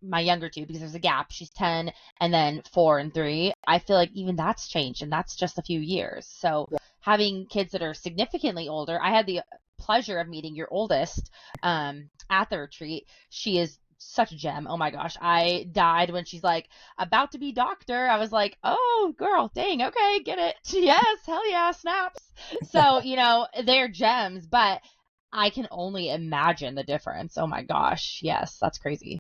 Speaker 2: my younger two, because there's a gap. She's 10 and then 4 and 3. I feel like even that's changed, and that's just a few years. So having kids that are significantly older, I had the pleasure of meeting your oldest at the retreat. She is such a gem. Oh my gosh. I died when she's like about to be doctor. I was like, oh girl, dang, okay, get it. Yes, hell yeah, snaps. So, they're gems, but I can only imagine the difference. Oh my gosh. Yes, that's crazy.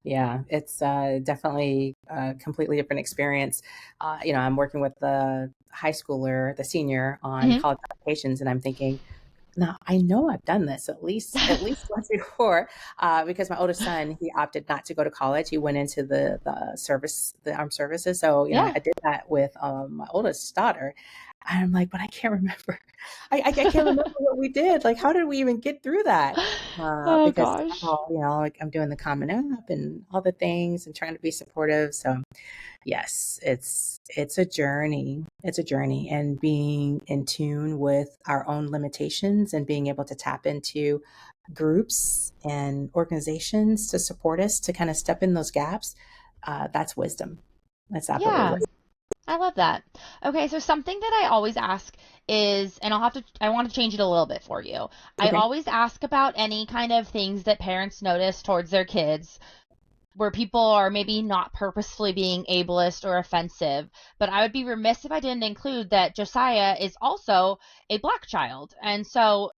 Speaker 3: Yeah, it's definitely a completely different experience. I'm working with the high schooler, the senior, on
Speaker 2: Mhm.
Speaker 3: college applications, and I'm thinking, now I know I've done this at least once before, because my oldest son, he opted not to go to college. He went into the armed services. So
Speaker 2: Yeah.
Speaker 3: I did that with my oldest daughter. And I'm like, but I can't remember. I can't remember what we did. Like, how did we even get through that?
Speaker 2: Oh
Speaker 3: Because
Speaker 2: gosh.
Speaker 3: now, like I'm doing the Common App and all the things and trying to be supportive. So yes, it's a journey. It's a journey, and being in tune with our own limitations and being able to tap into groups and organizations to support us to kind of step in those gaps. That's wisdom. That's absolutely
Speaker 2: Yeah.
Speaker 3: wisdom.
Speaker 2: I love that. Okay, so something that I always ask is, and I want to change it a little bit for you. I
Speaker 3: Okay.
Speaker 2: always ask about any kind of things that parents notice towards their kids where people are maybe not purposefully being ableist or offensive, but I would be remiss if I didn't include that Josiah is also a black child. And so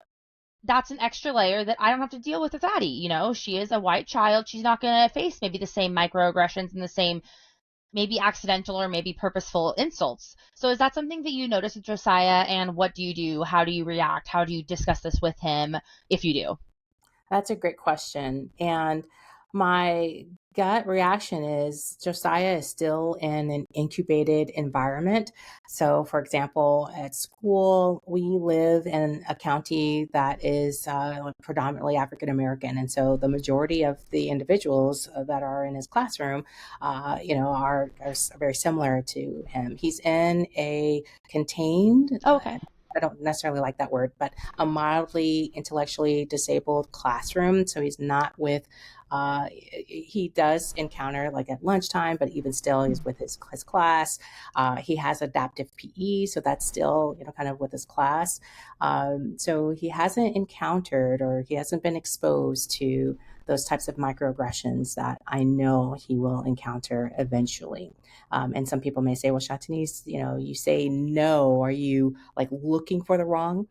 Speaker 2: that's an extra layer that I don't have to deal with Addie. She is a white child. She's not going to face maybe the same microaggressions and the same maybe accidental or maybe purposeful insults. So is that something that you notice with Josiah, and what do you do? How do you react? How do you discuss this with him if you do?
Speaker 3: That's a great question. And my gut reaction is Josiah is still in an incubated environment. So, for example, at school, we live in a county that is predominantly African American. And so the majority of the individuals that are in his classroom, are very similar to him. He's in a contained,
Speaker 2: Oh, okay.
Speaker 3: I don't necessarily like that word, but a mildly intellectually disabled classroom. So he's not with, he does encounter like at lunchtime, but even still, he's with his class. He has adaptive PE, so that's still, kind of with his class. So he hasn't encountered, or he hasn't been exposed to those types of microaggressions that I know he will encounter eventually. And some people may say, well, Shatanice, you say no. Are you like looking for the wrong,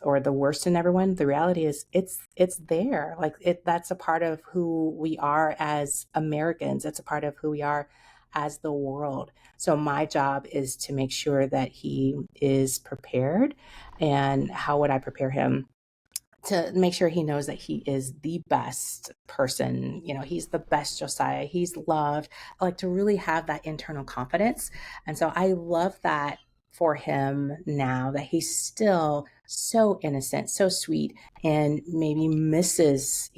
Speaker 3: or the worst in everyone? The reality is it's there. Like that's a part of who we are as Americans. It's a part of who we are as the world. So my job is to make sure that he is prepared. And how would I prepare him? To make sure he knows that he is the best person. He's the best Josiah. He's loved. I like to really have that internal confidence. And so I love that for him now, that he's still so innocent, so sweet, and maybe misses,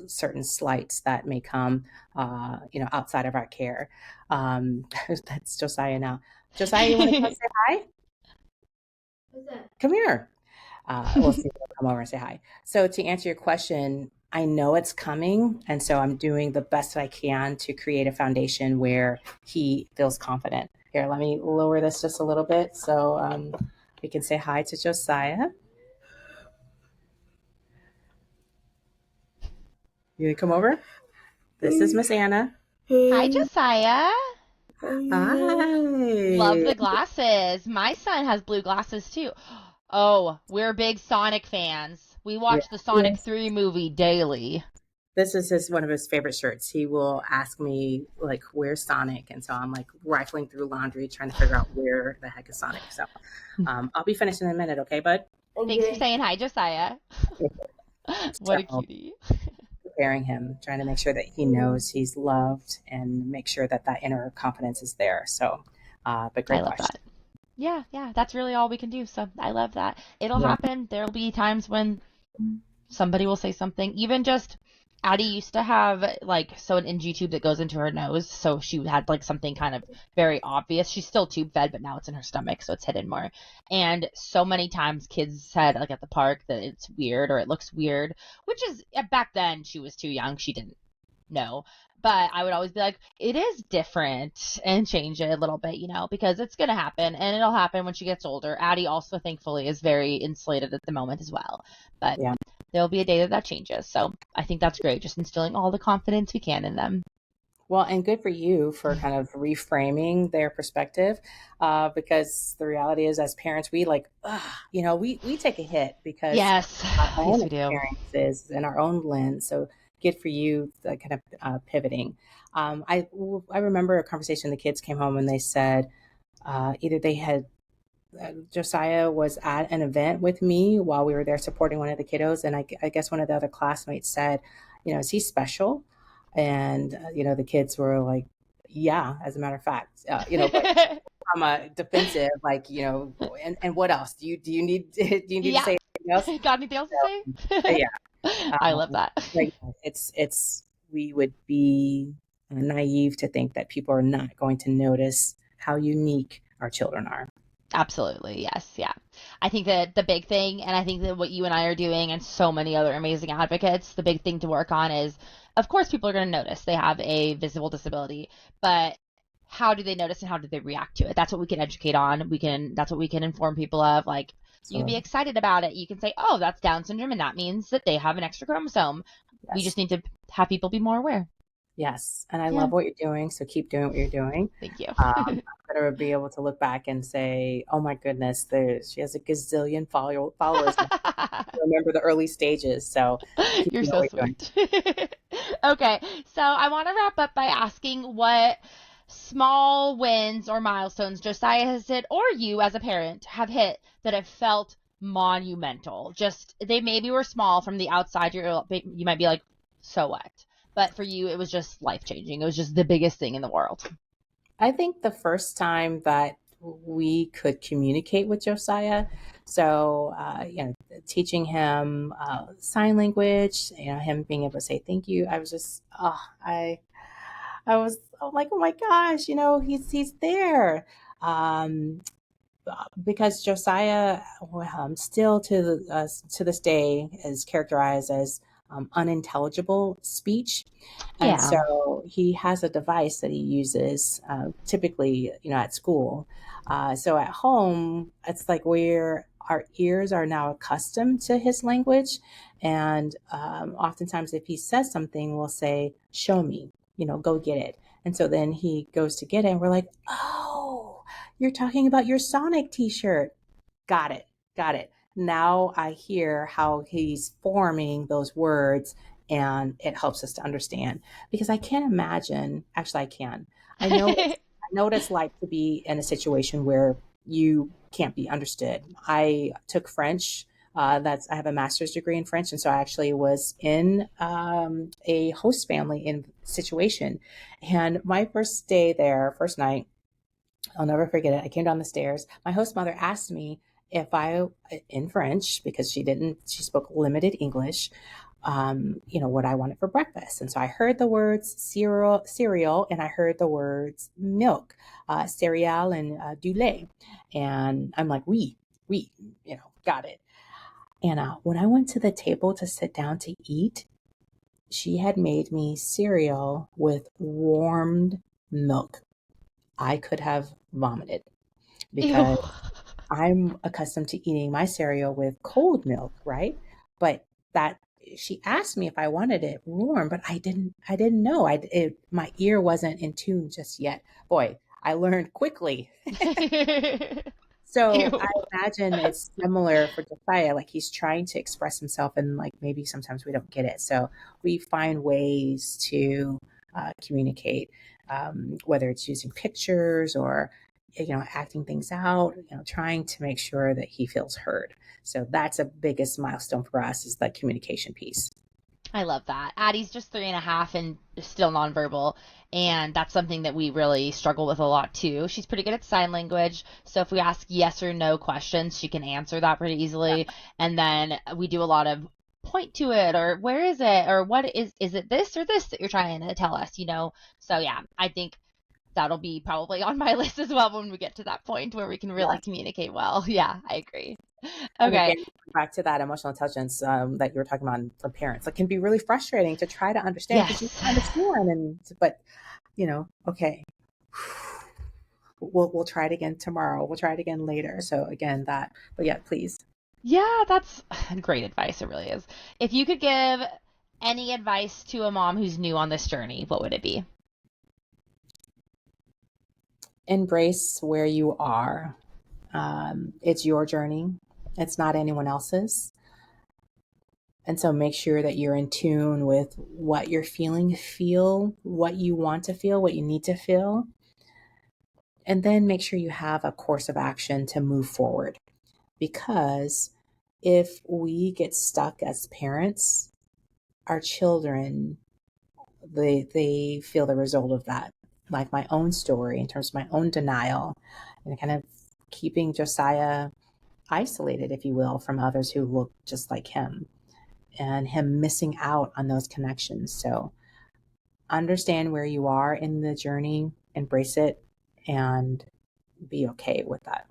Speaker 3: certain slights that may come, outside of our care. That's Josiah now. Josiah, you want to come say hi? Come here. We'll see if he'll come over and say hi. So to answer your question, I know it's coming, and so I'm doing the best that I can to create a foundation where he feels confident. Here, let me lower this just a little bit so we can say hi to Josiah. You gonna come over? This is Miss Anna.
Speaker 2: Hi, Josiah. Love
Speaker 3: Hi.
Speaker 2: the glasses. My son has blue glasses too. Oh, we're big Sonic fans. We
Speaker 3: Yeah.
Speaker 2: watch the Sonic 3 movie daily.
Speaker 3: This is one of his favorite shirts. He will ask me like, "Where's Sonic?" And so I'm like rifling through laundry trying to figure out where the heck is Sonic. So I'll be finished in a minute, okay, bud?
Speaker 2: Thanks for saying hi, Josiah. What a
Speaker 3: So
Speaker 2: cutie.
Speaker 3: preparing him, trying to make sure that he knows he's loved and make sure that that inner confidence is there. So, but
Speaker 2: I
Speaker 3: great
Speaker 2: love
Speaker 3: question.
Speaker 2: that. Yeah, that's really all we can do. So I love that. It'll
Speaker 3: Yeah.
Speaker 2: happen. There'll be times when somebody will say something. Even just Addie used to have like an NG tube that goes into her nose, so she had like something kind of very obvious. She's still tube fed, but now it's in her stomach, so it's hidden more. And so many times kids said like at the park that it's weird or it looks weird, which is back then she was too young. She didn't no. But I would always be like, it is different, and change it a little bit, because it's going to happen, and it'll happen when she gets older. Addie also, thankfully, is very insulated at the moment as well. But
Speaker 3: Yeah.
Speaker 2: there'll be a day that changes. So I think that's great, just instilling all the confidence we can in them.
Speaker 3: Well, and good for you for kind of reframing their perspective, because the reality is, as parents, we we take a hit because
Speaker 2: Yes,
Speaker 3: our
Speaker 2: yes,
Speaker 3: own
Speaker 2: we do.
Speaker 3: experiences and our own lens. So good for you, kind of pivoting. I remember a conversation. The kids came home and they said either they had Josiah was at an event with me while we were there supporting one of the kiddos, and I guess one of the other classmates said, "Is he special?" And the kids were like, "Yeah, as a matter of fact," but from a defensive, like, and what else do you need do you need to
Speaker 2: Yeah.
Speaker 3: say anything else?
Speaker 2: Got anything else to say?
Speaker 3: Yeah,
Speaker 2: I love that.
Speaker 3: like it's we would be naive to think that people are not going to notice how unique our children are.
Speaker 2: Absolutely. Yes. Yeah. I think that the big thing, and I think that what you and I are doing, and so many other amazing advocates, the big thing to work on is, of course, people are going to notice they have a visible disability, but how do they notice and how do they react to it? That's what we can educate on. That's what we can inform people of. Like, you can be
Speaker 3: So
Speaker 2: excited about it. You can say, oh, that's Down syndrome, and that means that they have an extra chromosome. We
Speaker 3: yes.
Speaker 2: just need to have people be more aware.
Speaker 3: Yes, and I
Speaker 2: Yeah.
Speaker 3: love what you're doing, so keep doing what you're doing.
Speaker 2: Thank you.
Speaker 3: I'm gonna be able to look back and say, "Oh my goodness, she has a gazillion followers." And I remember the early stages, so keep
Speaker 2: You're
Speaker 3: doing
Speaker 2: so
Speaker 3: what you're doing.
Speaker 2: sweet. Okay, so I want to wrap up by asking what small wins or milestones Josiah has hit, or you as a parent have hit, that have felt monumental. Just, they maybe were small from the outside. You might be like, so what? But for you, it was just life changing. It was just the biggest thing in the world.
Speaker 3: I think the first time that we could communicate with Josiah, so teaching him sign language, him being able to say thank you. I was just, I was like, oh my gosh, he's there. Um, because Josiah, still to this day, is characterized as unintelligible speech, and
Speaker 2: Yeah.
Speaker 3: so he has a device that he uses typically, at school. So at home, it's like where our ears are now accustomed to his language, and oftentimes, if he says something, we'll say, "Show me," go get it. And so then he goes to get it, and we're like, "Oh, you're talking about your Sonic t-shirt. Got it. Got it." Now I hear how he's forming those words, and it helps us to understand, because I can't imagine, actually I can. I know what it's like to be in a situation where you can't be understood. I took French. I have a master's degree in French, and so I actually was in a host family in situation. And my first day there, first night, I'll never forget it. I came down the stairs. My host mother asked me if I, in French, because she spoke limited English, what I wanted for breakfast. And so I heard the words cereal, and I heard the words milk, cereal and du lait. And I'm like, we, got it. And when I went to the table to sit down to eat, she had made me cereal with warmed milk. I could have vomited,
Speaker 2: Ew.
Speaker 3: because I'm accustomed to eating my cereal with cold milk, right? But that she asked me if I wanted it warm, but I didn't know. My ear wasn't in tune just yet. Boy, I learned quickly. So I
Speaker 2: Ew.
Speaker 3: imagine it's similar for Josiah. Like, he's trying to express himself, and like maybe sometimes we don't get it. So we find ways to communicate, whether it's using pictures or acting things out. Trying to make sure that he feels heard. So that's a biggest milestone for us, is the communication piece.
Speaker 2: I love that. Addie's just 3.5 and still nonverbal, and that's something that we really struggle with a lot too. She's pretty good at sign language, so if we ask yes or no questions, she can answer that pretty easily. And then we do a lot of point to it, or where is it, or what is it this or this that you're trying to tell us? So yeah, I think that'll be probably on my list as well when we get to that point where we can really
Speaker 3: Yes.
Speaker 2: communicate well. Yeah, I agree.
Speaker 3: And
Speaker 2: Okay.
Speaker 3: again, back to that emotional intelligence that you were talking about for parents, it can be really frustrating to try to understand because you
Speaker 2: Yes.
Speaker 3: understand, but okay, we'll try it again tomorrow. We'll try it again later. So again, but yeah, please.
Speaker 2: Yeah, that's great advice. It really is. If you could give any advice to a mom who's new on this journey, what would it be?
Speaker 3: Embrace where you are. It's your journey. It's not anyone else's. And so make sure that you're in tune with what you're feeling, feel what you want to feel, what you need to feel. And then make sure you have a course of action to move forward. Because if we get stuck as parents, our children, they feel the result of that. Like my own story in terms of my own denial and kind of keeping Josiah isolated, if you will, from others who look just like him and him missing out on those connections. So understand where you are in the journey, embrace it, and be okay with that.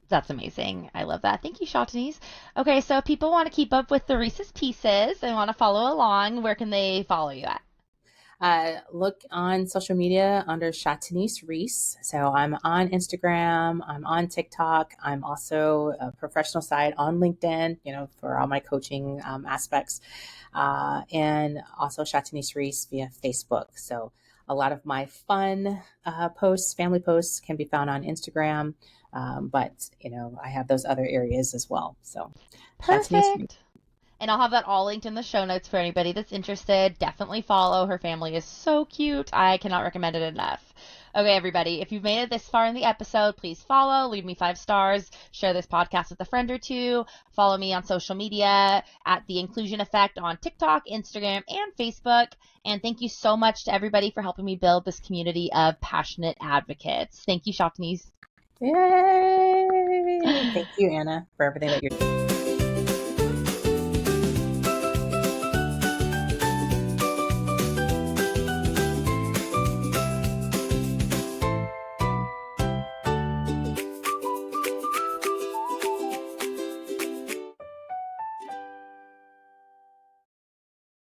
Speaker 2: That's amazing. I love that. Thank you, Shatanice. Okay, so if people want to keep up with the Reese's Pieces and want to follow along, where can they follow you at?
Speaker 3: Look on social media under Shatanice Reese. So I'm on Instagram, I'm on TikTok, I'm also a professional side on LinkedIn, for all my coaching aspects, and also Shatanice Reese via Facebook. So a lot of my fun posts, family posts, can be found on Instagram, but I have those other areas as well. So Shatanice Reese.
Speaker 2: Perfect. And I'll have that all linked in the show notes for anybody that's interested. Definitely follow. Her family is so cute. I cannot recommend it enough. Okay, everybody, if you've made it this far in the episode, please follow, leave me 5 stars, share this podcast with a friend or two, follow me on social media at The Inclusion Effect on TikTok, Instagram, and Facebook. And thank you so much to everybody for helping me build this community of passionate advocates. Thank you, Shatanice.
Speaker 3: Yay! Thank you, Anna, for everything that you're doing.